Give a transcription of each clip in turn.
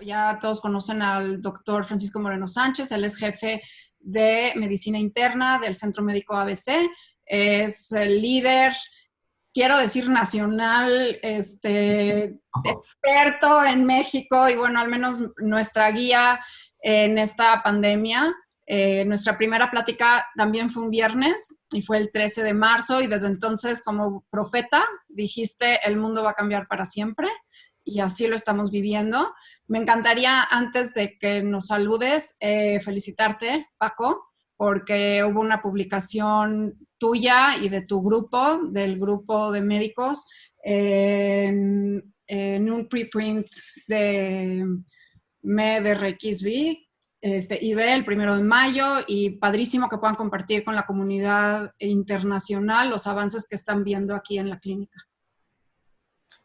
ya todos conocen al doctor Francisco Moreno Sánchez. Él es jefe de medicina interna del Centro Médico ABC. Es el líder, quiero decir nacional, experto en México y bueno, al menos nuestra guía en esta pandemia. Nuestra primera plática también fue un viernes y fue el 13 de marzo y desde entonces como profeta dijiste el mundo va a cambiar para siempre y así lo estamos viviendo. Me encantaría antes de que nos saludes felicitarte, Paco, porque hubo una publicación tuya y de tu grupo, del grupo de médicos, en un preprint de MedRxV, IB el 1 de mayo, y padrísimo que puedan compartir con la comunidad internacional los avances que están viendo aquí en la clínica.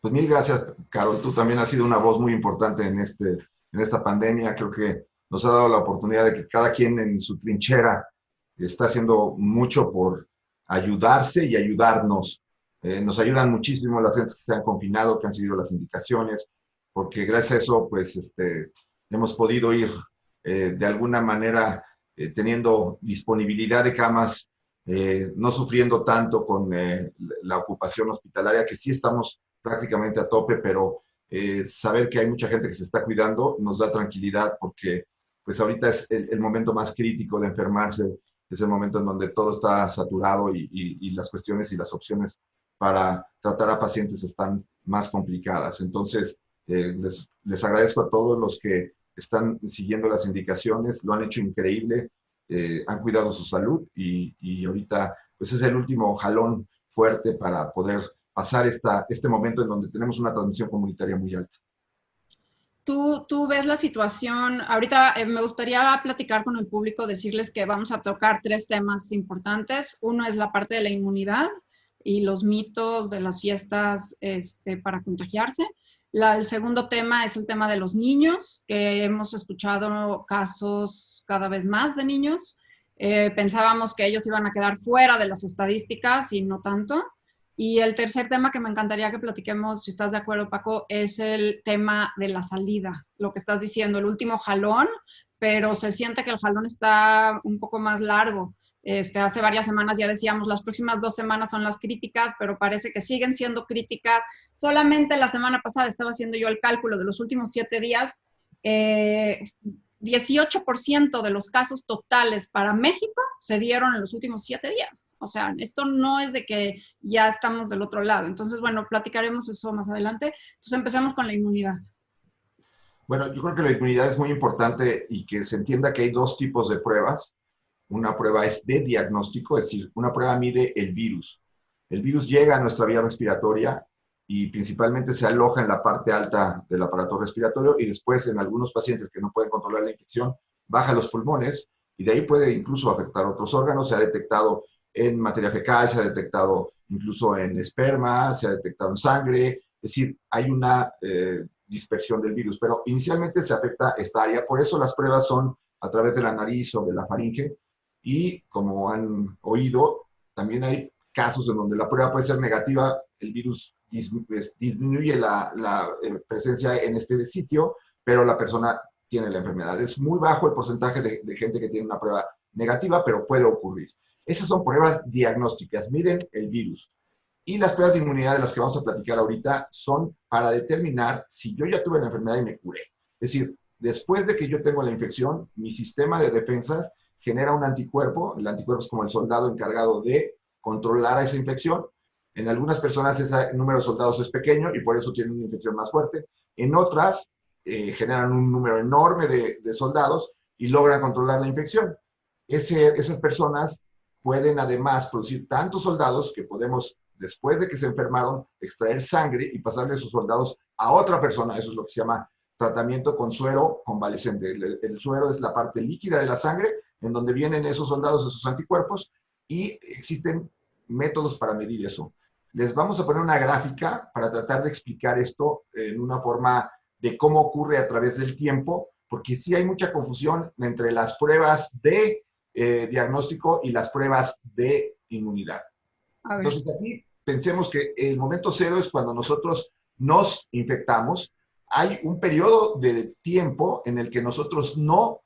Pues mil gracias, Carol. Tú también has sido una voz muy importante en esta pandemia. Creo que nos ha dado la oportunidad de que cada quien en su trinchera está haciendo mucho por ayudarse y ayudarnos. Nos ayudan muchísimo las gentes que se han confinado, que han seguido las indicaciones, porque gracias a eso, pues, hemos podido ir de alguna manera teniendo disponibilidad de camas, no sufriendo tanto con la ocupación hospitalaria, que sí estamos prácticamente a tope, pero saber que hay mucha gente que se está cuidando nos da tranquilidad porque pues ahorita es el momento más crítico de enfermarse, es el momento en donde todo está saturado y las cuestiones y las opciones para tratar a pacientes están más complicadas. Entonces, les agradezco a todos los que están siguiendo las indicaciones, lo han hecho increíble, han cuidado su salud y ahorita pues es el último jalón fuerte para poder pasar este momento en donde tenemos una transmisión comunitaria muy alta. Tú ves la situación, ahorita me gustaría platicar con el público, decirles que vamos a tocar 3 temas importantes. Uno es la parte de la inmunidad y los mitos de las fiestas para contagiarse. El segundo tema es el tema de los niños, que hemos escuchado casos cada vez más de niños. Pensábamos que ellos iban a quedar fuera de las estadísticas y no tanto. Y el tercer tema que me encantaría que platiquemos, si estás de acuerdo, Paco, es el tema de la salida. Lo que estás diciendo, el último jalón, pero se siente que el jalón está un poco más largo. Hace varias semanas ya decíamos, las próximas 2 semanas son las críticas, pero parece que siguen siendo críticas. Solamente la semana pasada estaba haciendo yo el cálculo de los últimos 7 días. 18% de los casos totales para México se dieron en los últimos 7 días. O sea, esto no es de que ya estamos del otro lado. Entonces, bueno, platicaremos eso más adelante. Entonces, empecemos con la inmunidad. Bueno, yo creo que la inmunidad es muy importante y que se entienda que hay 2 tipos de pruebas. Una prueba es de diagnóstico, es decir, una prueba mide el virus. El virus llega a nuestra vía respiratoria y principalmente se aloja en la parte alta del aparato respiratorio y después en algunos pacientes que no pueden controlar la infección, baja a los pulmones y de ahí puede incluso afectar otros órganos. Se ha detectado en materia fecal, se ha detectado incluso en esperma, se ha detectado en sangre, es decir, hay una dispersión del virus, pero inicialmente se afecta esta área, por eso las pruebas son a través de la nariz o de la faringe y como han oído, también hay casos en donde la prueba puede ser negativa, el virus disminuye la presencia en este sitio, pero la persona tiene la enfermedad. Es muy bajo el porcentaje de gente que tiene una prueba negativa, pero puede ocurrir. Esas son pruebas diagnósticas, miden el virus. Y las pruebas de inmunidad de las que vamos a platicar ahorita son para determinar si yo ya tuve la enfermedad y me curé. Es decir, después de que yo tengo la infección, mi sistema de defensas genera un anticuerpo. El anticuerpo es como el soldado encargado de controlar a esa infección. En algunas personas ese número de soldados es pequeño y por eso tienen una infección más fuerte. En otras generan un número enorme de soldados y logran controlar la infección. Esas personas pueden además producir tantos soldados que podemos, después de que se enfermaron, extraer sangre y pasarle esos soldados a otra persona. Eso es lo que se llama tratamiento con suero convalescente. El suero es la parte líquida de la sangre en donde vienen esos soldados, esos anticuerpos, y existen métodos para medir eso. Les vamos a poner una gráfica para tratar de explicar esto en una forma de cómo ocurre a través del tiempo, porque sí hay mucha confusión entre las pruebas de diagnóstico y las pruebas de inmunidad. Entonces aquí pensemos que el momento cero es cuando nosotros nos infectamos, hay un periodo de tiempo en el que nosotros no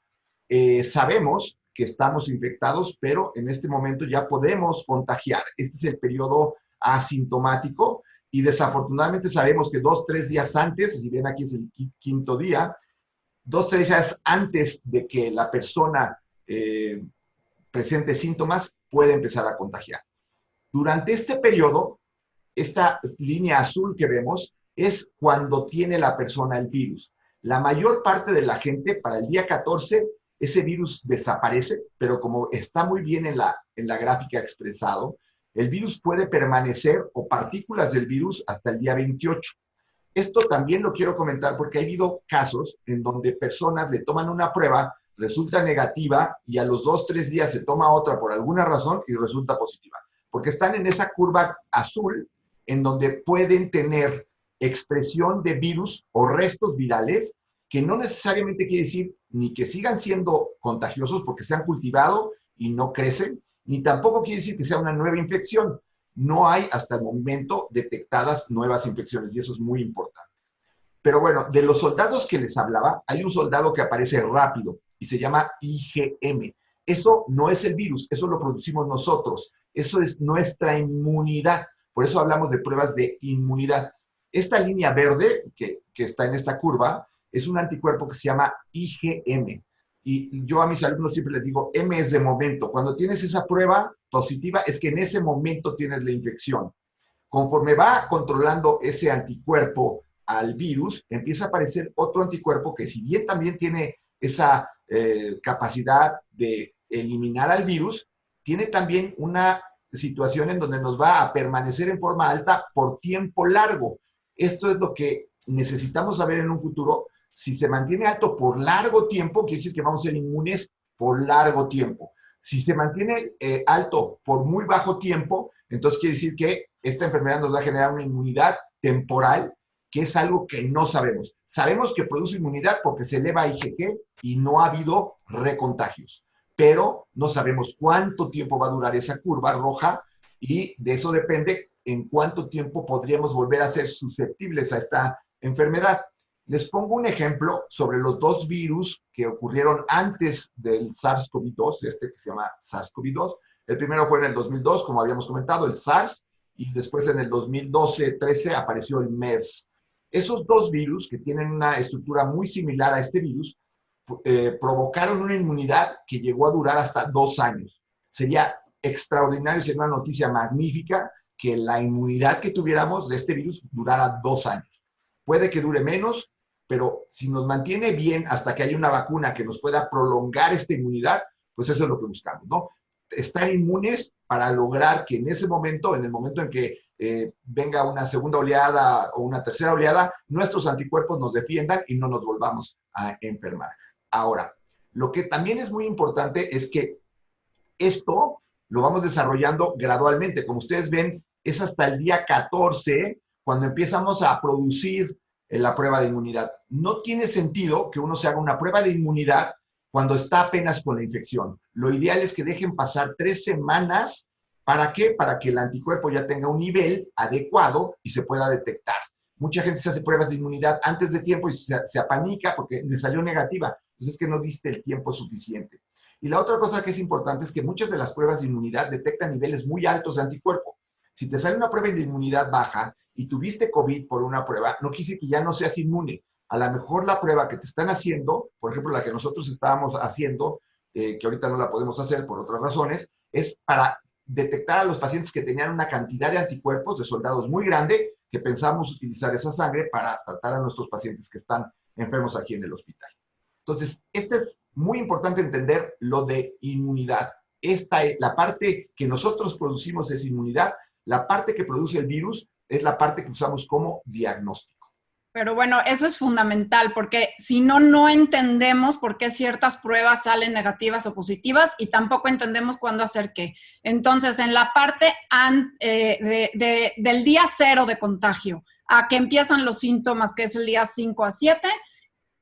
sabemos que estamos infectados, pero en este momento ya podemos contagiar. Este es el periodo asintomático y desafortunadamente sabemos que 2, 3 días antes, si bien aquí es el quinto día, 2, 3 días antes de que la persona presente síntomas, puede empezar a contagiar. Durante este periodo, esta línea azul que vemos es cuando tiene la persona el virus. La mayor parte de la gente, para el día 14, ese virus desaparece, pero como está muy bien en la gráfica expresado, el virus puede permanecer, o partículas del virus, hasta el día 28. Esto también lo quiero comentar porque ha habido casos en donde personas le toman una prueba, resulta negativa, y a los 2, 3 días se toma otra por alguna razón y resulta positiva. Porque están en esa curva azul en donde pueden tener expresión de virus o restos virales, que no necesariamente quiere decir ni que sigan siendo contagiosos porque se han cultivado y no crecen, ni tampoco quiere decir que sea una nueva infección. No hay hasta el momento detectadas nuevas infecciones y eso es muy importante. Pero bueno, de los soldados que les hablaba, hay un soldado que aparece rápido y se llama IgM. Eso no es el virus, eso lo producimos nosotros. Eso es nuestra inmunidad. Por eso hablamos de pruebas de inmunidad. Esta línea verde que está en esta curva es un anticuerpo que se llama IgM. Y yo a mis alumnos siempre les digo, M es de momento. Cuando tienes esa prueba positiva es que en ese momento tienes la infección. Conforme va controlando ese anticuerpo al virus, empieza a aparecer otro anticuerpo que, si bien también tiene esa capacidad de eliminar al virus, tiene también una situación en donde nos va a permanecer en forma alta por tiempo largo. Esto es lo que necesitamos saber en un futuro. Si se mantiene alto por largo tiempo, quiere decir que vamos a ser inmunes por largo tiempo. Si se mantiene alto por muy bajo tiempo, entonces quiere decir que esta enfermedad nos va a generar una inmunidad temporal, que es algo que no sabemos. Sabemos que produce inmunidad porque se eleva IgG y no ha habido recontagios, pero no sabemos cuánto tiempo va a durar esa curva roja y de eso depende en cuánto tiempo podríamos volver a ser susceptibles a esta enfermedad. Les pongo un ejemplo sobre los dos virus que ocurrieron antes del SARS-CoV-2, que se llama SARS-CoV-2. El primero fue en el 2002, como habíamos comentado, el SARS, y después en el 2012-13 apareció el MERS. Esos dos virus, que tienen una estructura muy similar a este virus, provocaron una inmunidad que llegó a durar hasta 2 años. Sería extraordinario, sería una noticia magnífica que la inmunidad que tuviéramos de este virus durara 2 años. Puede que dure menos, pero si nos mantiene bien hasta que haya una vacuna que nos pueda prolongar esta inmunidad, pues eso es lo que buscamos, ¿no? Estar inmunes para lograr que en ese momento, en el momento en que venga una segunda oleada o una tercera oleada, nuestros anticuerpos nos defiendan y no nos volvamos a enfermar. Ahora, lo que también es muy importante es que esto lo vamos desarrollando gradualmente. Como ustedes ven, es hasta el día 14 cuando empezamos a producir la prueba de inmunidad. No tiene sentido que uno se haga una prueba de inmunidad cuando está apenas con la infección. Lo ideal es que dejen pasar 3 semanas. ¿Para qué? Para que el anticuerpo ya tenga un nivel adecuado y se pueda detectar. Mucha gente se hace pruebas de inmunidad antes de tiempo y se apanica porque le salió negativa. Entonces es que no diste el tiempo suficiente. Y la otra cosa que es importante es que muchas de las pruebas de inmunidad detectan niveles muy altos de anticuerpo. Si te sale una prueba de inmunidad baja y tuviste COVID por una prueba, no quiere decir que ya no seas inmune. A lo mejor la prueba que te están haciendo, por ejemplo, la que nosotros estábamos haciendo, que ahorita no la podemos hacer por otras razones, es para detectar a los pacientes que tenían una cantidad de anticuerpos de soldados muy grande, que pensamos utilizar esa sangre para tratar a nuestros pacientes que están enfermos aquí en el hospital. Entonces, este es muy importante entender lo de inmunidad. La parte que nosotros producimos es inmunidad, la parte que produce el virus es la parte que usamos como diagnóstico. Pero bueno, eso es fundamental porque si no, no entendemos por qué ciertas pruebas salen negativas o positivas y tampoco entendemos cuándo hacer qué. Entonces, en la parte del día 0 de contagio a que empiezan los síntomas, que es el día 5 a 7,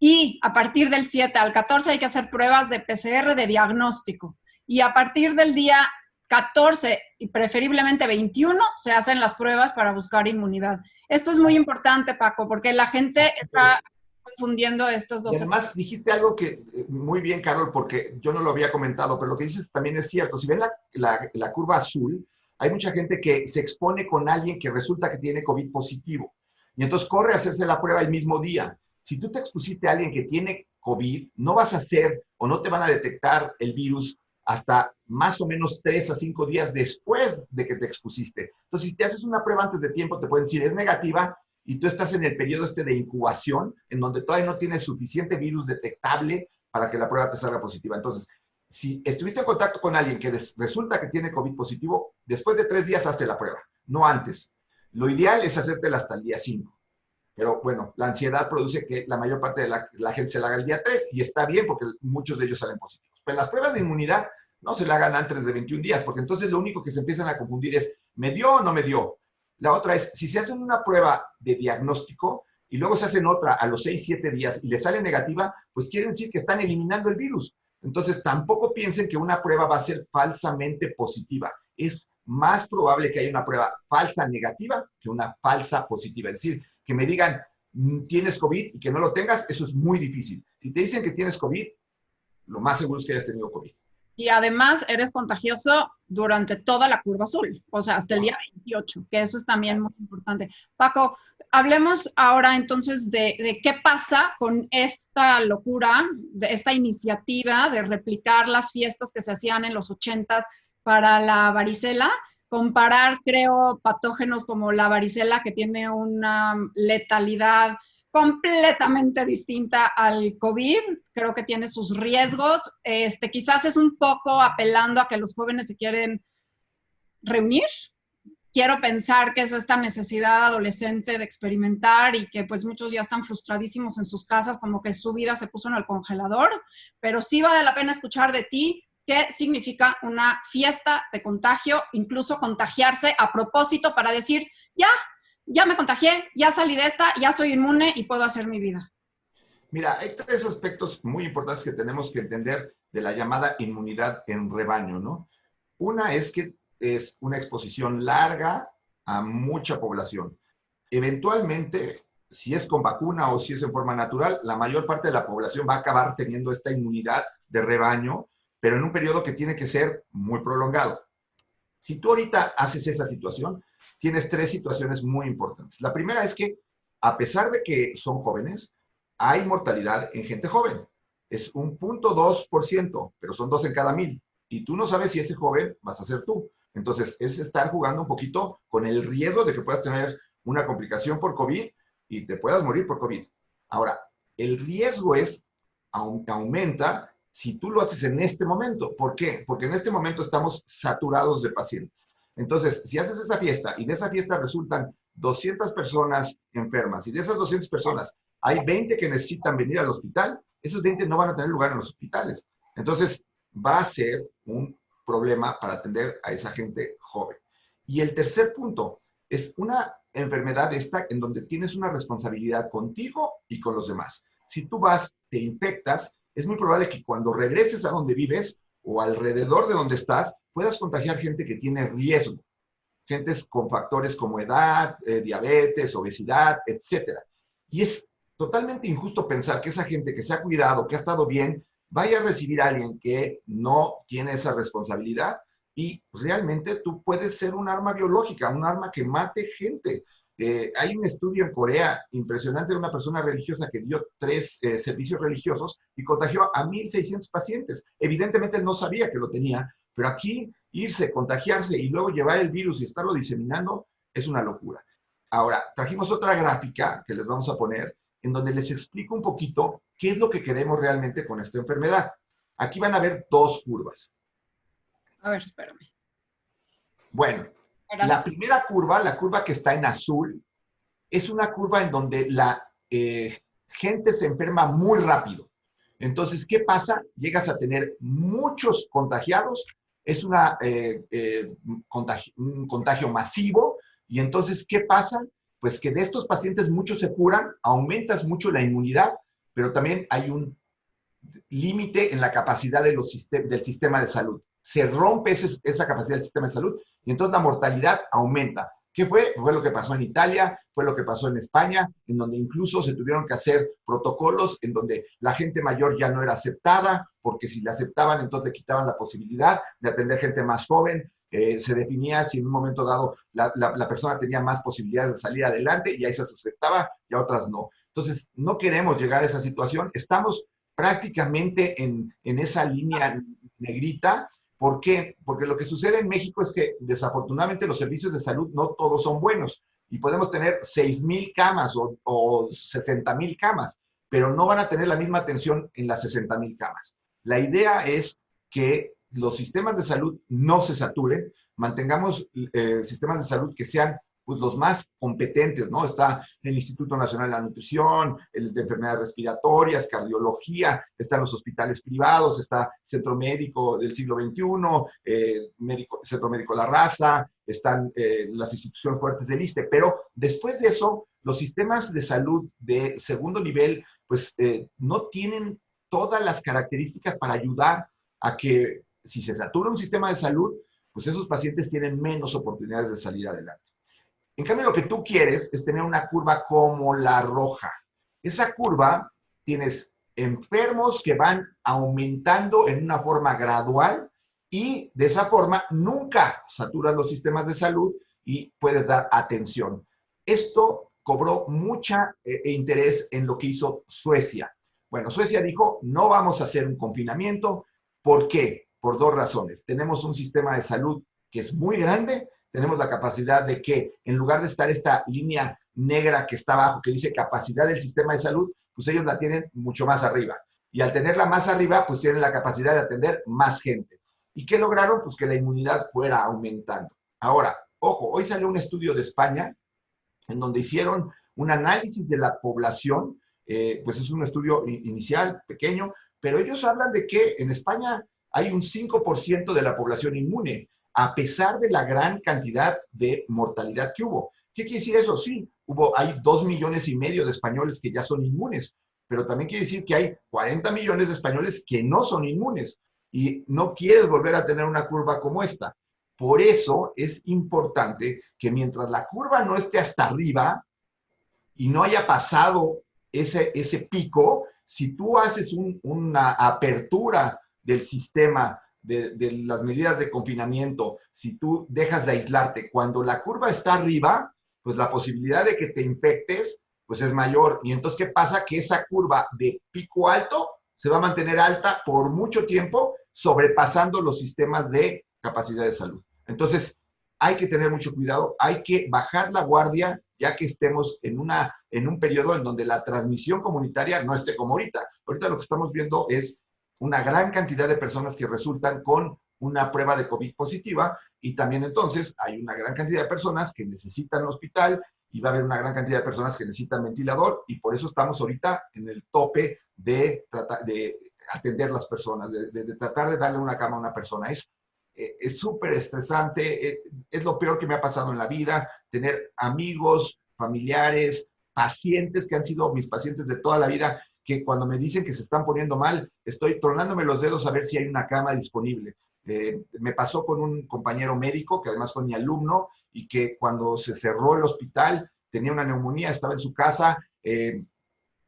y a partir del 7 al 14 hay que hacer pruebas de PCR de diagnóstico. Y a partir del día 14 y preferiblemente 21 se hacen las pruebas para buscar inmunidad. Esto es muy importante, Paco, porque la gente está confundiendo estas dos Y etapas. además dijiste algo que muy bien, Carol, porque yo no lo había comentado, pero lo que dices también es cierto. Si ven la curva azul, hay mucha gente que se expone con alguien que resulta que tiene COVID positivo. Y entonces corre a hacerse la prueba el mismo día. Si tú te expusiste a alguien que tiene COVID, no vas a hacer o no te van a detectar el virus hasta más o menos 3 a 5 días después de que te expusiste. Entonces, si te haces una prueba antes de tiempo, te pueden decir es negativa y tú estás en el periodo de incubación, en donde todavía no tienes suficiente virus detectable para que la prueba te salga positiva. Entonces, si estuviste en contacto con alguien que resulta que tiene COVID positivo, después de 3 días hazte la prueba, no antes. Lo ideal es hacértela hasta el día 5. Pero bueno, la ansiedad produce que la mayor parte de la gente se la haga el día 3 y está bien porque muchos de ellos salen positivos. Pero las pruebas de inmunidad no se la hagan antes de 21 días, porque entonces lo único que se empiezan a confundir es, ¿me dio o no me dio? La otra es, si se hacen una prueba de diagnóstico y luego se hacen otra a los 6, 7 días y le sale negativa, pues quiere decir que están eliminando el virus. Entonces, tampoco piensen que una prueba va a ser falsamente positiva. Es más probable que haya una prueba falsa negativa que una falsa positiva. Es decir, que me digan, tienes COVID y que no lo tengas, eso es muy difícil. Si te dicen que tienes COVID, lo más seguro es que hayas tenido COVID. Y además eres contagioso durante toda la curva azul, o sea, hasta el día 28, que eso es también muy importante. Paco, hablemos ahora entonces de qué pasa con esta locura, de esta iniciativa de replicar las fiestas que se hacían en los 80s para la varicela, comparar, creo, patógenos como la varicela, que tiene una letalidad completamente distinta al COVID, creo que tiene sus riesgos, quizás es un poco apelando a que los jóvenes se quieren reunir. Quiero pensar que es esta necesidad adolescente de experimentar y que pues muchos ya están frustradísimos en sus casas, como que su vida se puso en el congelador, pero sí vale la pena escuchar de ti qué significa una fiesta de contagio, incluso contagiarse a propósito para decir, ya me contagié, ya salí de esta, ya soy inmune y puedo hacer mi vida. Mira, hay 3 aspectos muy importantes que tenemos que entender de la llamada inmunidad en rebaño, ¿no? Una es que es una exposición larga a mucha población. Eventualmente, si es con vacuna o si es en forma natural, la mayor parte de la población va a acabar teniendo esta inmunidad de rebaño, pero en un periodo que tiene que ser muy prolongado. Si tú ahorita haces esa situación, tienes 3 situaciones muy importantes. La primera es que, a pesar de que son jóvenes, hay mortalidad en gente joven. Es un 0.2%, pero son 2 en cada 1000. Y tú no sabes si ese joven vas a ser tú. Entonces, es estar jugando un poquito con el riesgo de que puedas tener una complicación por COVID y te puedas morir por COVID. Ahora, el riesgo aumenta si tú lo haces en este momento. ¿Por qué? Porque en este momento estamos saturados de pacientes. Entonces, si haces esa fiesta y de esa fiesta resultan 200 personas enfermas y de esas 200 personas hay 20 que necesitan venir al hospital, esos 20 no van a tener lugar en los hospitales. Entonces, va a ser un problema para atender a esa gente joven. Y el tercer punto es una enfermedad esta en donde tienes una responsabilidad contigo y con los demás. Si tú vas, te infectas, es muy probable que cuando regreses a donde vives o alrededor de donde estás, puedas contagiar gente que tiene riesgo, gentes con factores como edad, diabetes, obesidad, etcétera. Y es totalmente injusto pensar que esa gente que se ha cuidado, que ha estado bien, vaya a recibir a alguien que no tiene esa responsabilidad y realmente tú puedes ser un arma biológica, un arma que mate gente. Hay un estudio en Corea impresionante de una persona religiosa que dio 3 servicios religiosos y contagió a 1,600 pacientes. Evidentemente él no sabía que lo tenía, pero aquí irse, contagiarse y luego llevar el virus y estarlo diseminando es una locura. Ahora, trajimos otra gráfica que les vamos a poner en donde les explico un poquito qué es lo que queremos realmente con esta enfermedad. Aquí van a ver 2 curvas. A ver, espérame. Bueno, la primera curva, la curva que está en azul, es una curva en donde la gente se enferma muy rápido. Entonces, ¿qué pasa? Llegas a tener muchos contagiados, es un contagio masivo, y entonces, ¿qué pasa? Pues que de estos pacientes muchos se curan, aumentas mucho la inmunidad, pero también hay un límite en la capacidad del sistema de salud. se rompe esa capacidad del sistema de salud y entonces la mortalidad aumenta. ¿Qué fue? Fue lo que pasó en Italia, fue lo que pasó en España, en donde incluso se tuvieron que hacer protocolos en donde la gente mayor ya no era aceptada, porque si la aceptaban, entonces le quitaban la posibilidad de atender gente más joven. Se definía si en un momento dado la persona tenía más posibilidades de salir adelante y ahí se aceptaba y a otras no. Entonces, no queremos llegar a esa situación. Estamos prácticamente en esa línea negrita. ¿Por qué? Porque lo que sucede en México es que desafortunadamente los servicios de salud no todos son buenos y podemos tener 6,000 camas o 60,000 camas, pero no van a tener la misma atención en las 60,000 camas. La idea es que los sistemas de salud no se saturen, mantengamos sistemas de salud que sean pues, los más competentes, ¿no? Está el Instituto Nacional de la Nutrición, el de Enfermedades Respiratorias, Cardiología, están los hospitales privados, está Centro Médico del Siglo XXI, Centro Médico La Raza, están las instituciones fuertes del ISSSTE, pero después de eso, los sistemas de salud de segundo nivel, pues no tienen todas las características para ayudar a que si se satura un sistema de salud, pues esos pacientes tienen menos oportunidades de salir adelante. En cambio, lo que tú quieres es tener una curva como la roja. Esa curva tienes enfermos que van aumentando en una forma gradual y de esa forma nunca saturas los sistemas de salud y puedes dar atención. Esto cobró mucha interés en lo que hizo Suecia. Bueno, Suecia dijo, no vamos a hacer un confinamiento. ¿Por qué? Por dos razones. Tenemos un sistema de salud que es muy grande, tenemos la capacidad de que, en lugar de estar esta línea negra que está abajo, que dice capacidad del sistema de salud, pues ellos la tienen mucho más arriba. Y al tenerla más arriba, pues tienen la capacidad de atender más gente. ¿Y qué lograron? Pues que la inmunidad fuera aumentando. Ahora, ojo, hoy salió un estudio de España en donde hicieron un análisis de la población, pues es un estudio inicial, pequeño, pero ellos hablan de que en España hay un 5% de la población inmune, a pesar de la gran cantidad de mortalidad que hubo. ¿Qué quiere decir eso? Sí, hay 2,5 millones de españoles que ya son inmunes, pero también quiere decir que hay 40 millones de españoles que no son inmunes y no quieres volver a tener una curva como esta. Por eso es importante que mientras la curva no esté hasta arriba y no haya pasado ese pico, si tú haces una apertura del sistema de las medidas de confinamiento, si tú dejas de aislarte, cuando la curva está arriba, pues la posibilidad de que te infectes, pues es mayor. Y entonces, ¿qué pasa? Que esa curva de pico alto se va a mantener alta por mucho tiempo, sobrepasando los sistemas de capacidad de salud. Entonces, hay que tener mucho cuidado, hay que bajar la guardia, ya que estemos en un periodo en donde la transmisión comunitaria no esté como ahorita. Ahorita lo que estamos viendo es una gran cantidad de personas que resultan con una prueba de COVID positiva y también entonces hay una gran cantidad de personas que necesitan hospital y va a haber una gran cantidad de personas que necesitan ventilador y por eso estamos ahorita en el tope de atender las personas, de tratar de darle una cama a una persona. Es súper estresante, es lo peor que me ha pasado en la vida, tener amigos, familiares, pacientes que han sido mis pacientes de toda la vida, que cuando me dicen que se están poniendo mal, estoy tronándome los dedos a ver si hay una cama disponible. Me pasó con un compañero médico, que además fue mi alumno, y que cuando se cerró el hospital, tenía una neumonía, estaba en su casa,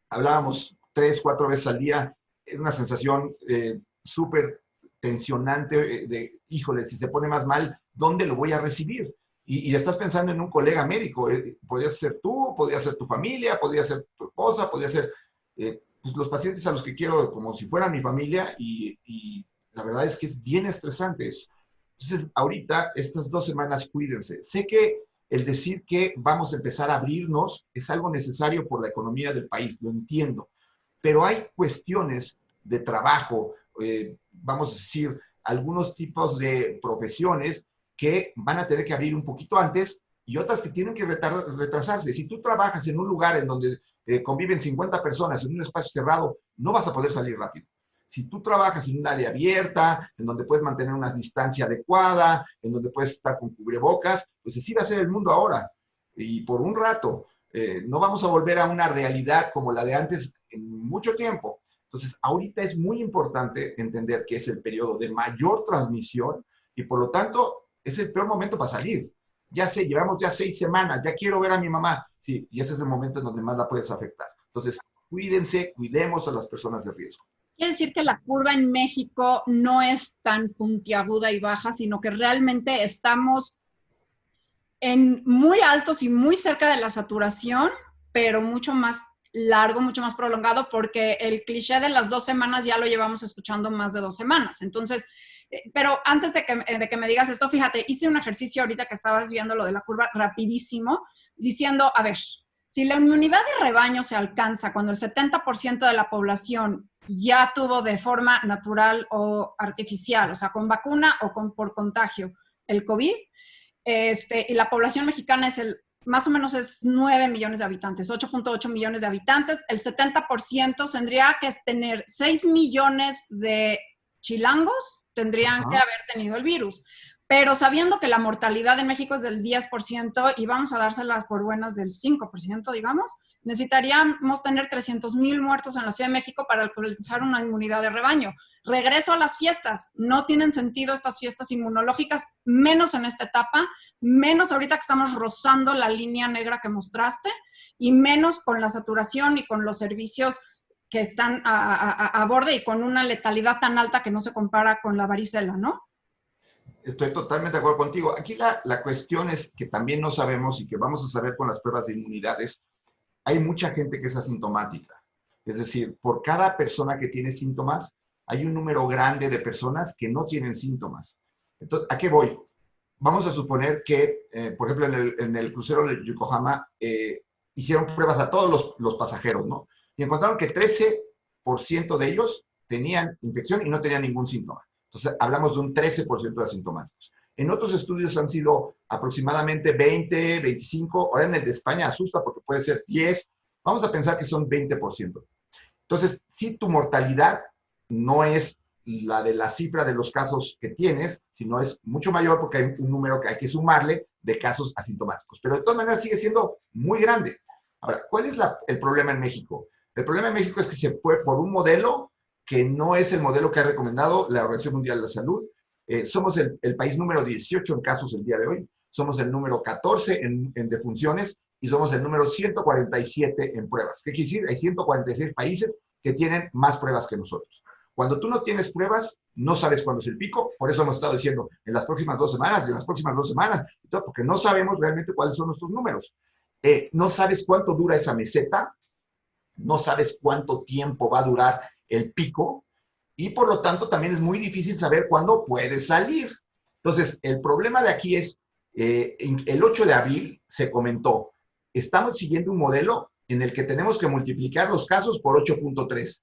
hablábamos 3, 4 veces al día, era una sensación súper tensionante híjole, si se pone más mal, ¿dónde lo voy a recibir? Y estás pensando en un colega médico, podría ser tú, podría ser tu familia, podría ser tu esposa, podría ser pues los pacientes a los que quiero como si fueran mi familia y la verdad es que es bien estresante eso. Entonces, ahorita, estas 2 semanas, cuídense. Sé que el decir que vamos a empezar a abrirnos es algo necesario por la economía del país, lo entiendo, pero hay cuestiones de trabajo, vamos a decir, algunos tipos de profesiones que van a tener que abrir un poquito antes y otras que tienen que retrasarse. Si tú trabajas en un lugar en donde conviven 50 personas en un espacio cerrado, no vas a poder salir rápido. Si tú trabajas en un área abierta, en donde puedes mantener una distancia adecuada, en donde puedes estar con cubrebocas, pues así va a ser el mundo ahora. Y por un rato, no vamos a volver a una realidad como la de antes en mucho tiempo. Entonces, ahorita es muy importante entender que es el periodo de mayor transmisión y por lo tanto es el peor momento para salir. Ya sé, llevamos ya 6 semanas, ya quiero ver a mi mamá. Sí, y ese es el momento en donde más la puedes afectar. Entonces, cuídense, cuidemos a las personas de riesgo. Quiere decir que la curva en México no es tan puntiaguda y baja, sino que realmente estamos en muy altos y muy cerca de la saturación, pero mucho más largo, mucho más prolongado, porque el cliché de las 2 semanas ya lo llevamos escuchando más de 2 semanas. Entonces, pero antes de que me digas esto, fíjate, hice un ejercicio ahorita que estabas viendo lo de la curva rapidísimo, diciendo, a ver, si la inmunidad de rebaño se alcanza cuando el 70% de la población ya tuvo de forma natural o artificial, o sea, con vacuna o por contagio, el COVID, y la población mexicana más o menos es 9 millones de habitantes, 8.8 millones de habitantes, el 70% tendría que tener 6 millones de chilangos, tendrían que haber tenido el virus. Pero sabiendo que la mortalidad en México es del 10% y vamos a dárselas por buenas del 5%, digamos, necesitaríamos tener 300,000 muertos en la Ciudad de México para alcanzar una inmunidad de rebaño. Regreso a las fiestas. No tienen sentido estas fiestas inmunológicas, menos en esta etapa, menos ahorita que estamos rozando la línea negra que mostraste y menos con la saturación y con los servicios que están a borde y con una letalidad tan alta que no se compara con la varicela, ¿no? Estoy totalmente de acuerdo contigo. Aquí la cuestión es que también no sabemos y que vamos a saber con las pruebas de inmunidades. Hay mucha gente que es asintomática. Es decir, por cada persona que tiene síntomas, hay un número grande de personas que no tienen síntomas. Entonces, ¿a qué voy? Vamos a suponer que, por ejemplo, en el crucero de Yokohama, hicieron pruebas a todos los pasajeros, ¿no? Y encontraron que 13% de ellos tenían infección y no tenían ningún síntoma. Entonces, hablamos de un 13% de asintomáticos. En otros estudios han sido aproximadamente 20, 25. Ahora en el de España asusta porque puede ser 10. Vamos a pensar que son 20%. Entonces, si tu mortalidad no es la de la cifra de los casos que tienes, sino es mucho mayor porque hay un número que hay que sumarle de casos asintomáticos. Pero de todas maneras sigue siendo muy grande. Ahora, ¿cuál es el problema en México? El problema en México es que se fue por un modelo que no es el modelo que ha recomendado la Organización Mundial de la Salud. Somos el país número 18 en casos el día de hoy, somos el número 14 en defunciones y somos el número 147 en pruebas. ¿Qué quiere decir? Hay 146 países que tienen más pruebas que nosotros. Cuando tú no tienes pruebas, no sabes cuándo es el pico, por eso hemos estado diciendo en las próximas 2 semanas, en las próximas 2 semanas, porque no sabemos realmente cuáles son nuestros números. No sabes cuánto dura esa meseta, no sabes cuánto tiempo va a durar el pico, y por lo tanto también es muy difícil saber cuándo puede salir. Entonces, el problema de aquí es, el 8 de abril se comentó, estamos siguiendo un modelo en el que tenemos que multiplicar los casos por 8.3,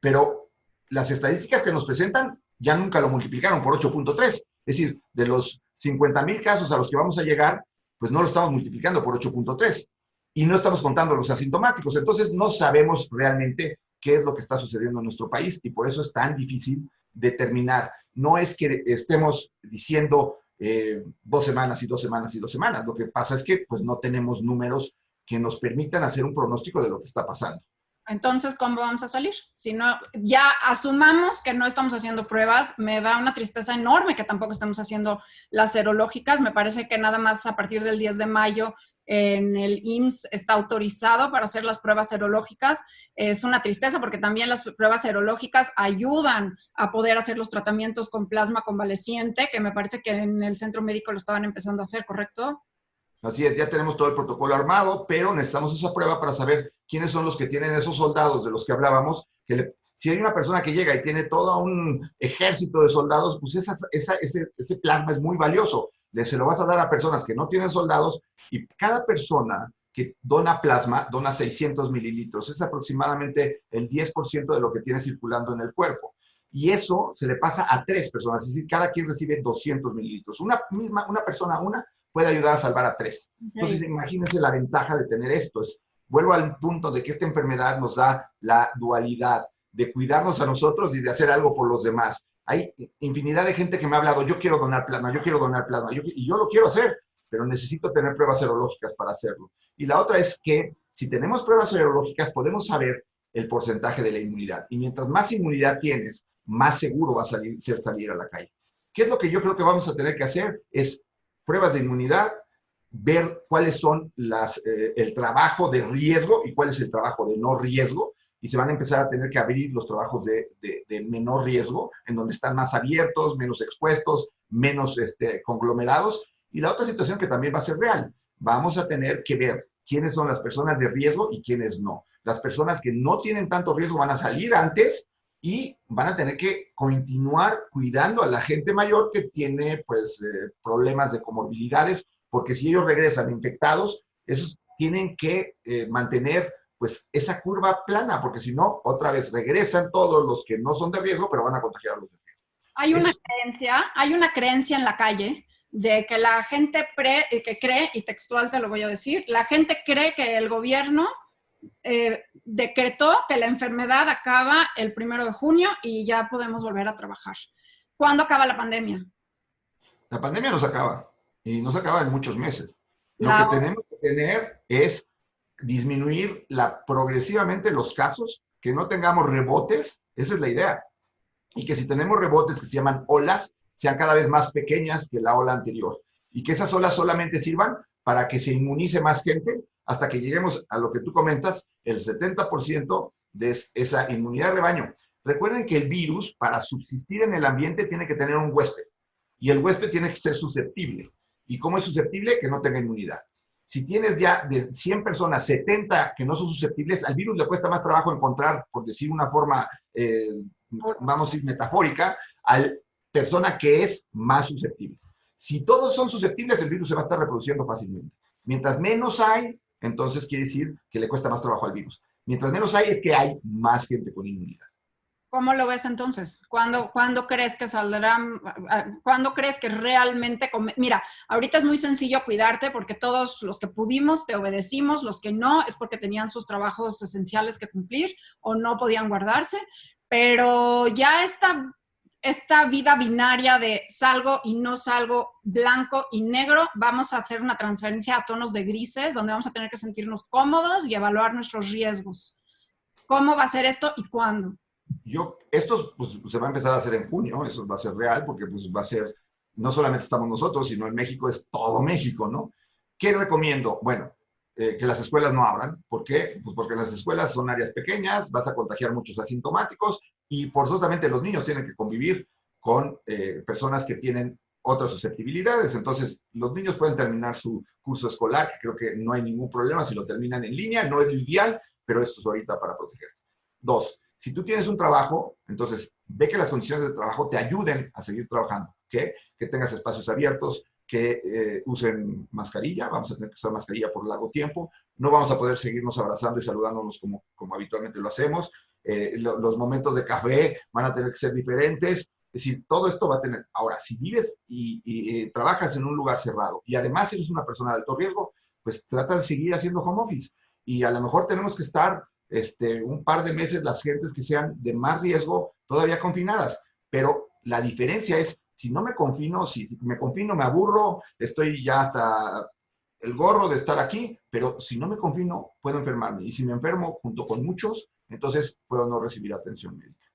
pero las estadísticas que nos presentan ya nunca lo multiplicaron por 8.3, es decir, de los 50,000 casos a los que vamos a llegar, pues no lo estamos multiplicando por 8.3 y no estamos contando los asintomáticos, entonces no sabemos realmente qué es lo que está sucediendo en nuestro país y por eso es tan difícil determinar. No es que estemos diciendo 2 semanas y 2 semanas y 2 semanas. Lo que pasa es que pues, no tenemos números que nos permitan hacer un pronóstico de lo que está pasando. Entonces, ¿cómo vamos a salir? Si no, ya asumamos que no estamos haciendo pruebas, me da una tristeza enorme que tampoco estamos haciendo las serológicas. Me parece que nada más a partir del 10 de mayo en el IMSS está autorizado para hacer las pruebas serológicas. Es una tristeza porque también las pruebas serológicas ayudan a poder hacer los tratamientos con plasma convaleciente, que me parece que en el centro médico lo estaban empezando a hacer, ¿correcto? Así es, ya tenemos todo el protocolo armado, pero necesitamos esa prueba para saber quiénes son los que tienen esos soldados de los que hablábamos. Si hay una persona que llega y tiene todo un ejército de soldados, pues ese plasma es muy valioso. Se lo vas a dar a personas que no tienen soldados y cada persona que dona plasma dona 600 mililitros. Es aproximadamente el 10% de lo que tiene circulando en el cuerpo. Y eso se le pasa a 3 personas, es decir, cada quien recibe 200 mililitros. Una persona puede ayudar a salvar a 3. Entonces, imagínense la ventaja de tener esto. Vuelvo al punto de que esta enfermedad nos da la dualidad de cuidarnos a nosotros y de hacer algo por los demás. Hay infinidad de gente que me ha hablado, yo quiero donar plasma, y yo lo quiero hacer, pero necesito tener pruebas serológicas para hacerlo. Y la otra es que si tenemos pruebas serológicas, podemos saber el porcentaje de la inmunidad. Y mientras más inmunidad tienes, más seguro va a ser salir a la calle. ¿Qué es lo que yo creo que vamos a tener que hacer? Es pruebas de inmunidad, ver cuáles son el trabajo de riesgo y cuál es el trabajo de no riesgo, y se van a empezar a tener que abrir los trabajos de menor riesgo, en donde están más abiertos, menos expuestos, menos conglomerados. Y la otra situación que también va a ser real, vamos a tener que ver quiénes son las personas de riesgo y quiénes no. Las personas que no tienen tanto riesgo van a salir antes y van a tener que continuar cuidando a la gente mayor que tiene pues problemas de comorbilidades, porque si ellos regresan infectados, esos tienen que mantener pues esa curva plana, porque si no, otra vez regresan todos los que no son de riesgo, pero van a contagiar a los de riesgo. Hay una creencia en la calle de que la gente que cree, y textual te lo voy a decir, la gente cree que el gobierno decretó que la enfermedad acaba el 1 de junio y ya podemos volver a trabajar. ¿Cuándo acaba la pandemia? La pandemia no se acaba, y no se acaba en muchos meses. Lo que tenemos que tener es disminuir progresivamente los casos, que no tengamos rebotes, esa es la idea. Y que si tenemos rebotes que se llaman olas, sean cada vez más pequeñas que la ola anterior. Y que esas olas solamente sirvan para que se inmunice más gente hasta que lleguemos a lo que tú comentas, el 70% de esa inmunidad de rebaño. Recuerden que el virus, para subsistir en el ambiente, tiene que tener un huésped. Y el huésped tiene que ser susceptible. ¿Y cómo es susceptible? Que no tenga inmunidad. Si tienes ya de 100 personas, 70 que no son susceptibles, al virus le cuesta más trabajo encontrar, por decir una forma, vamos a decir, metafórica, a la persona que es más susceptible. Si todos son susceptibles, el virus se va a estar reproduciendo fácilmente. Mientras menos hay, entonces quiere decir que le cuesta más trabajo al virus. Mientras menos hay, es que hay más gente con inmunidad. ¿Cómo lo ves entonces? ¿Cuándo crees que saldrán? ¿Cuándo crees que realmente? Mira, ahorita es muy sencillo cuidarte porque todos los que pudimos te obedecimos, los que no es porque tenían sus trabajos esenciales que cumplir o no podían guardarse, pero ya esta vida binaria de salgo y no salgo, blanco y negro, vamos a hacer una transferencia a tonos de grises donde vamos a tener que sentirnos cómodos y evaluar nuestros riesgos. ¿Cómo va a ser esto y cuándo? Esto pues, se va a empezar a hacer en junio, eso va a ser real, porque pues, va a ser, no solamente estamos nosotros, sino en México es todo México, ¿no? ¿Qué recomiendo? Bueno, que las escuelas no abran. ¿Por qué? Pues porque las escuelas son áreas pequeñas, vas a contagiar muchos asintomáticos y forzosamente los niños tienen que convivir con personas que tienen otras susceptibilidades. Entonces, los niños pueden terminar su curso escolar, que creo que no hay ningún problema si lo terminan en línea, no es ideal, pero esto es ahorita para proteger. 2. Si tú tienes un trabajo, entonces ve que las condiciones de trabajo te ayuden a seguir trabajando, ¿okay? Que tengas espacios abiertos, que usen mascarilla, vamos a tener que usar mascarilla por largo tiempo, no vamos a poder seguirnos abrazando y saludándonos como habitualmente lo hacemos, los momentos de café van a tener que ser diferentes, es decir, todo esto va a tener. Ahora, si vives y trabajas en un lugar cerrado y además eres una persona de alto riesgo, pues trata de seguir haciendo home office y a lo mejor tenemos que estar un par de meses las gentes que sean de más riesgo todavía confinadas, pero la diferencia es, si no me confino, si me confino me aburro, estoy ya hasta el gorro de estar aquí, pero si no me confino puedo enfermarme y si me enfermo junto con muchos, entonces puedo no recibir atención médica.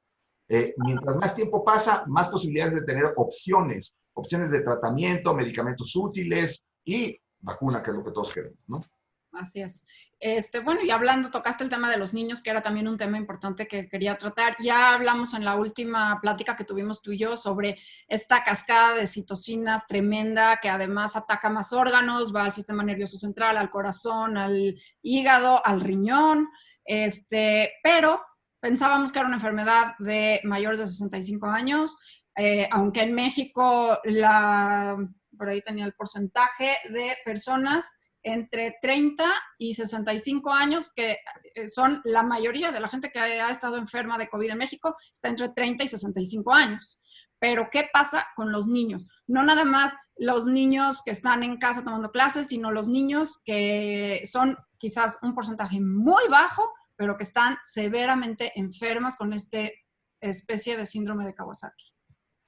Mientras más tiempo pasa, más posibilidades de tener opciones de tratamiento, medicamentos útiles y vacuna, que es lo que todos queremos, ¿no? Así es. Bueno, y tocaste el tema de los niños, que era también un tema importante que quería tratar. Ya hablamos en la última plática que tuvimos tú y yo sobre esta cascada de citocinas tremenda que además ataca más órganos, va al sistema nervioso central, al corazón, al hígado, al riñón, pero pensábamos que era una enfermedad de mayores de 65 años, aunque en México por ahí tenía el porcentaje de personas entre 30 y 65 años, que son la mayoría de la gente que ha estado enferma de COVID en México, está entre 30 y 65 años. Pero, ¿qué pasa con los niños? No nada más los niños que están en casa tomando clases, sino los niños que son quizás un porcentaje muy bajo, pero que están severamente enfermas con esta especie de síndrome de Kawasaki.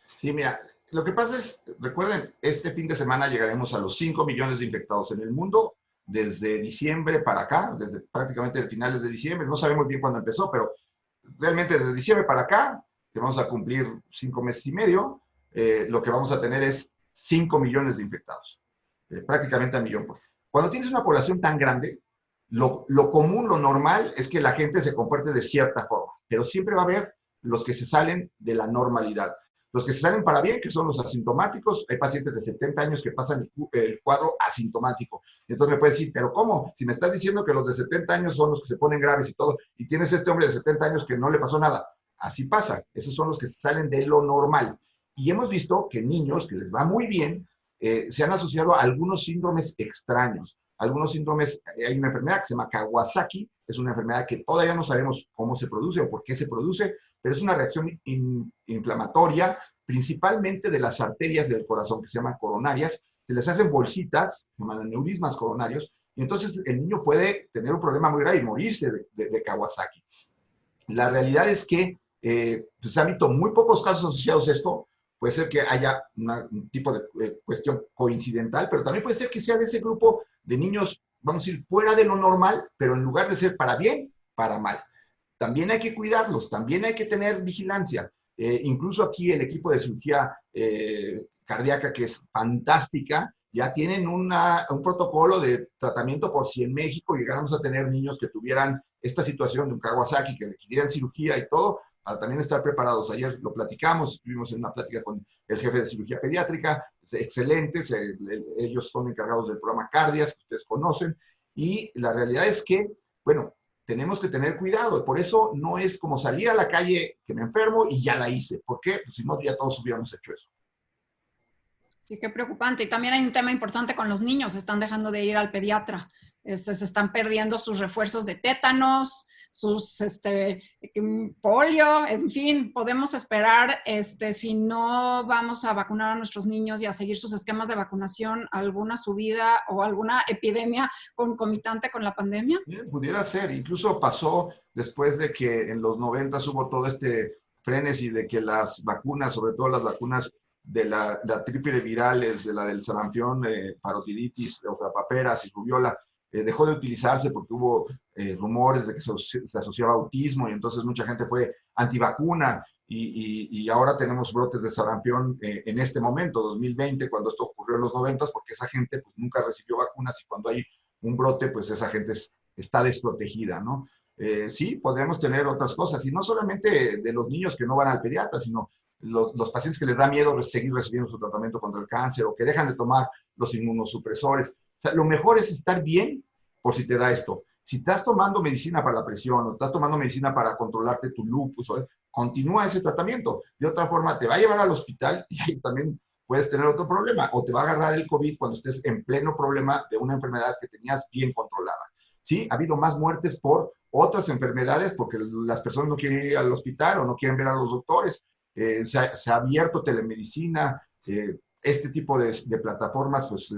Sí, mira, lo que pasa es, recuerden, este fin de semana llegaremos a los 5 millones de infectados en el mundo. desde diciembre para acá, desde prácticamente finales de diciembre, no sabemos bien cuándo empezó, pero realmente desde diciembre para acá, que vamos a cumplir 5 meses y medio, lo que vamos a tener es 5 millones de infectados, prácticamente a millón. Cuando tienes una población tan grande, lo común, lo normal es que la gente se comporte de cierta forma, pero siempre va a haber los que se salen de la normalidad. Los que se salen para bien, que son los asintomáticos, hay pacientes de 70 años que pasan el cuadro asintomático. Entonces me puedes decir, ¿pero cómo? Si me estás diciendo que los de 70 años son los que se ponen graves y todo, y tienes este hombre de 70 años que no le pasó nada. Así pasa, esos son los que se salen de lo normal. Y hemos visto que niños que les va muy bien, se han asociado a algunos síndromes extraños. Algunos síndromes, hay una enfermedad que se llama Kawasaki, es una enfermedad que todavía no sabemos cómo se produce o por qué se produce, pero es una reacción inflamatoria, principalmente de las arterias del corazón, que se llaman coronarias, se les hacen bolsitas, se llaman aneurismas coronarios, y entonces el niño puede tener un problema muy grave y morirse de Kawasaki. La realidad es que pues, ha habido muy pocos casos asociados a esto. Puede ser que haya un tipo de cuestión coincidental, pero también puede ser que sea de ese grupo de niños, vamos a decir, fuera de lo normal, pero en lugar de ser para bien, para mal. También hay que cuidarlos, también hay que tener vigilancia. Incluso aquí el equipo de cirugía cardíaca, que es fantástica, ya tienen un protocolo de tratamiento por si en México llegáramos a tener niños que tuvieran esta situación de un Kawasaki, que requirieran cirugía y todo, para también estar preparados. Ayer lo platicamos, estuvimos en una plática con el jefe de cirugía pediátrica, excelentes, ellos son encargados del programa Cardias, que ustedes conocen, y la realidad es que, bueno, tenemos que tener cuidado. Por eso no es como salir a la calle que me enfermo y ya la hice. ¿Por qué? Pues si no, ya todos hubiéramos hecho eso. Sí, qué preocupante. Y también hay un tema importante con los niños. Están dejando de ir al pediatra. Se están perdiendo sus refuerzos de tétanos, sus polio, en fin, podemos esperar, si no vamos a vacunar a nuestros niños y a seguir sus esquemas de vacunación, alguna subida o alguna epidemia concomitante con la pandemia. Bien, pudiera ser, incluso pasó después de que en los 90 hubo todo este frenesí de que las vacunas, sobre todo las vacunas de la triple virales, de la del sarampión, parotiditis, o sea, paperas y rubiola, dejó de utilizarse porque hubo rumores de que se asociaba a autismo y entonces mucha gente fue antivacuna y ahora tenemos brotes de sarampión en este momento, 2020, cuando esto ocurrió en los 90, porque esa gente pues, nunca recibió vacunas y cuando hay un brote, pues esa gente está desprotegida, ¿no? Sí, podemos tener otras cosas, y no solamente de los niños que no van al pediatra, sino los pacientes que les da miedo seguir recibiendo su tratamiento contra el cáncer o que dejan de tomar los inmunosupresores. O sea, lo mejor es estar bien por si te da esto. Si estás tomando medicina para la presión o estás tomando medicina para controlarte tu lupus, continúa ese tratamiento. De otra forma, te va a llevar al hospital y ahí también puedes tener otro problema o te va a agarrar el COVID cuando estés en pleno problema de una enfermedad que tenías bien controlada. Sí, ha habido más muertes por otras enfermedades porque las personas no quieren ir al hospital o no quieren ver a los doctores. Se ha abierto telemedicina, este tipo de plataformas, pues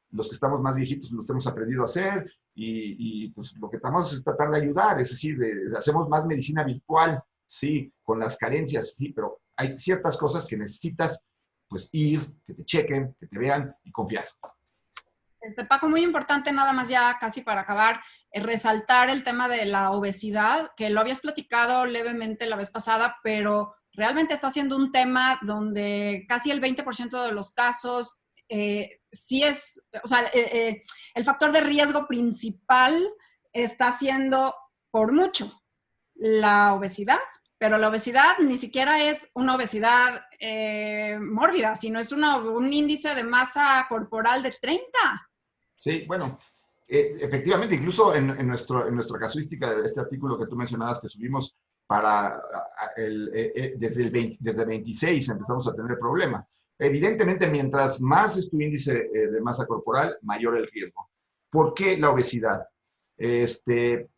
los que estamos más viejitos los hemos aprendido a hacer y pues lo que estamos es tratar de ayudar, es decir, hacemos más medicina virtual, sí, con las carencias, sí, pero hay ciertas cosas que necesitas pues ir, que te chequen, que te vean y confiar. Paco, muy importante nada más ya casi para acabar, resaltar el tema de la obesidad, que lo habías platicado levemente la vez pasada, pero realmente está siendo un tema donde casi el 20% de los casos sí es, o sea, el factor de riesgo principal está siendo por mucho la obesidad, pero la obesidad ni siquiera es una obesidad mórbida, sino es un índice de masa corporal de 30. Sí, bueno, efectivamente, incluso en nuestra casuística de este artículo que tú mencionabas que subimos para desde 26 empezamos a tener problema. Evidentemente, mientras más es tu índice de masa corporal, mayor el riesgo. ¿Por qué la obesidad?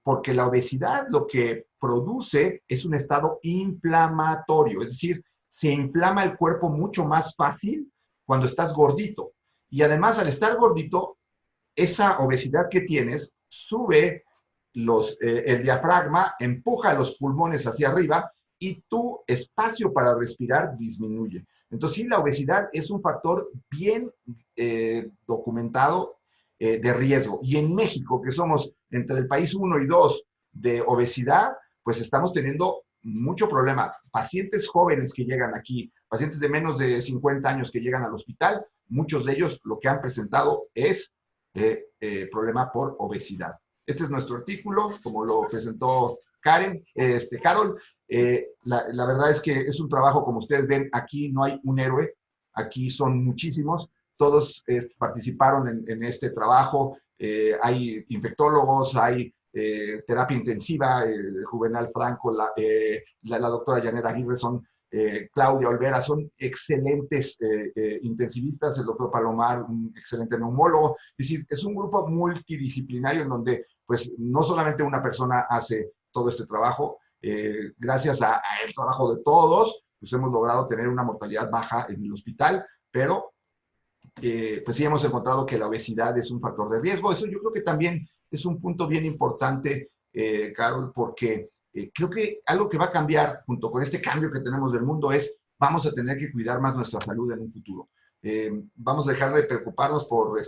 Porque la obesidad lo que produce es un estado inflamatorio, es decir, se inflama el cuerpo mucho más fácil cuando estás gordito. Y además, al estar gordito, esa obesidad que tienes sube el diafragma, empuja los pulmones hacia arriba y tu espacio para respirar disminuye. Entonces, sí, la obesidad es un factor bien documentado de riesgo. Y en México, que somos entre el país 1 y 2 de obesidad, pues estamos teniendo mucho problema. Pacientes jóvenes que llegan aquí, pacientes de menos de 50 años que llegan al hospital, muchos de ellos lo que han presentado es problema por obesidad. Este es nuestro artículo, como lo presentó Carol. La verdad es que es un trabajo, como ustedes ven, aquí no hay un héroe, aquí son muchísimos, todos participaron en este trabajo, hay infectólogos, hay terapia intensiva, Juvenal Franco, la doctora Yanera Aguirre, Claudia Olvera, son excelentes intensivistas, el doctor Palomar, un excelente neumólogo. Es decir, es un grupo multidisciplinario en donde pues no solamente una persona hace todo este trabajo, gracias al trabajo de todos, pues hemos logrado tener una mortalidad baja en el hospital, pero pues sí hemos encontrado que la obesidad es un factor de riesgo. Eso yo creo que también es un punto bien importante, Carol, porque creo que algo que va a cambiar junto con este cambio que tenemos del mundo es vamos a tener que cuidar más nuestra salud en un futuro. Vamos a dejar de preocuparnos por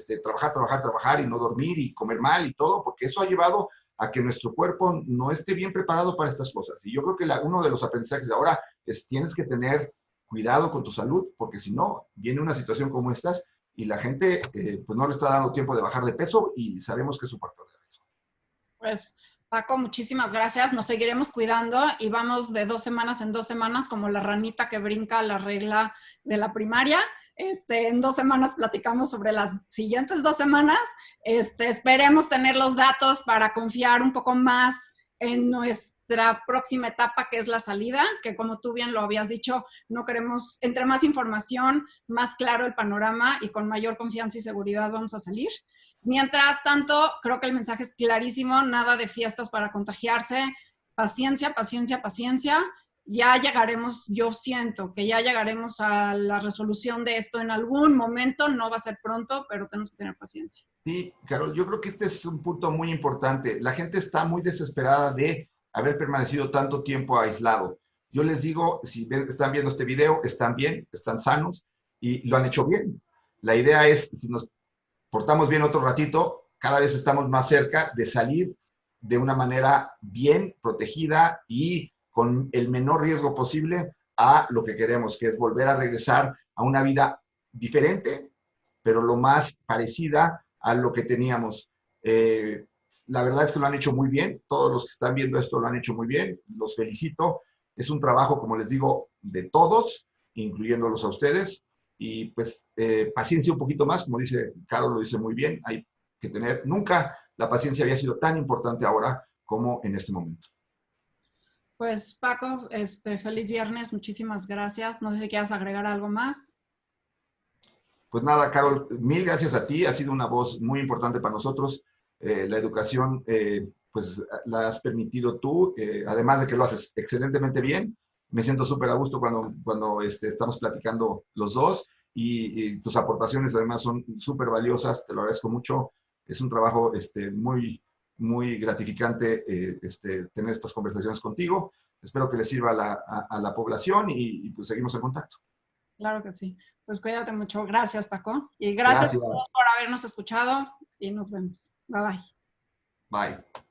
trabajar y no dormir y comer mal y todo, porque eso ha llevado a que nuestro cuerpo no esté bien preparado para estas cosas. Y yo creo que uno de los aprendizajes de ahora es tienes que tener cuidado con tu salud, porque si no, viene una situación como esta y la gente pues no le está dando tiempo de bajar de peso y sabemos que es un factor de riesgo. Pues, Paco, muchísimas gracias. Nos seguiremos cuidando y vamos de 2 semanas en 2 semanas como la ranita que brinca la regla de la primaria. En 2 semanas platicamos sobre las siguientes 2 semanas. Esperemos tener los datos para confiar un poco más en nuestra próxima etapa, que es la salida, que como tú bien lo habías dicho, no queremos, entre más información, más claro el panorama y con mayor confianza y seguridad vamos a salir. Mientras tanto, creo que el mensaje es clarísimo, nada de fiestas para contagiarse, paciencia, paciencia, paciencia. Ya llegaremos, yo siento que ya llegaremos a la resolución de esto en algún momento, no va a ser pronto, pero tenemos que tener paciencia. Sí, Carol, yo creo que este es un punto muy importante. La gente está muy desesperada de haber permanecido tanto tiempo aislado. Yo les digo, si están viendo este video, están bien, están sanos y lo han hecho bien. La idea es, si nos portamos bien otro ratito, cada vez estamos más cerca de salir de una manera bien protegida y con el menor riesgo posible a lo que queremos, que es volver a regresar a una vida diferente, pero lo más parecida a lo que teníamos. La verdad es que lo han hecho muy bien, todos los que están viendo esto lo han hecho muy bien, los felicito. Es un trabajo, como les digo, de todos, incluyéndolos a ustedes, y pues paciencia un poquito más, como dice Carol, lo dice muy bien, hay que tener, nunca la paciencia había sido tan importante ahora como en este momento. Pues Paco, feliz viernes, muchísimas gracias. No sé si quieras agregar algo más. Pues nada, Carol, mil gracias a ti, ha sido una voz muy importante para nosotros. La educación, pues la has permitido tú, además de que lo haces excelentemente bien. Me siento súper a gusto cuando estamos platicando los dos y tus aportaciones además son súper valiosas, te lo agradezco mucho. Es un trabajo muy, muy gratificante tener estas conversaciones contigo. Espero que les sirva a la población y pues seguimos en contacto. Claro que sí. Pues cuídate mucho. Gracias, Paco. Y gracias a Gracias. todos por habernos escuchado y nos vemos. Bye bye. Bye.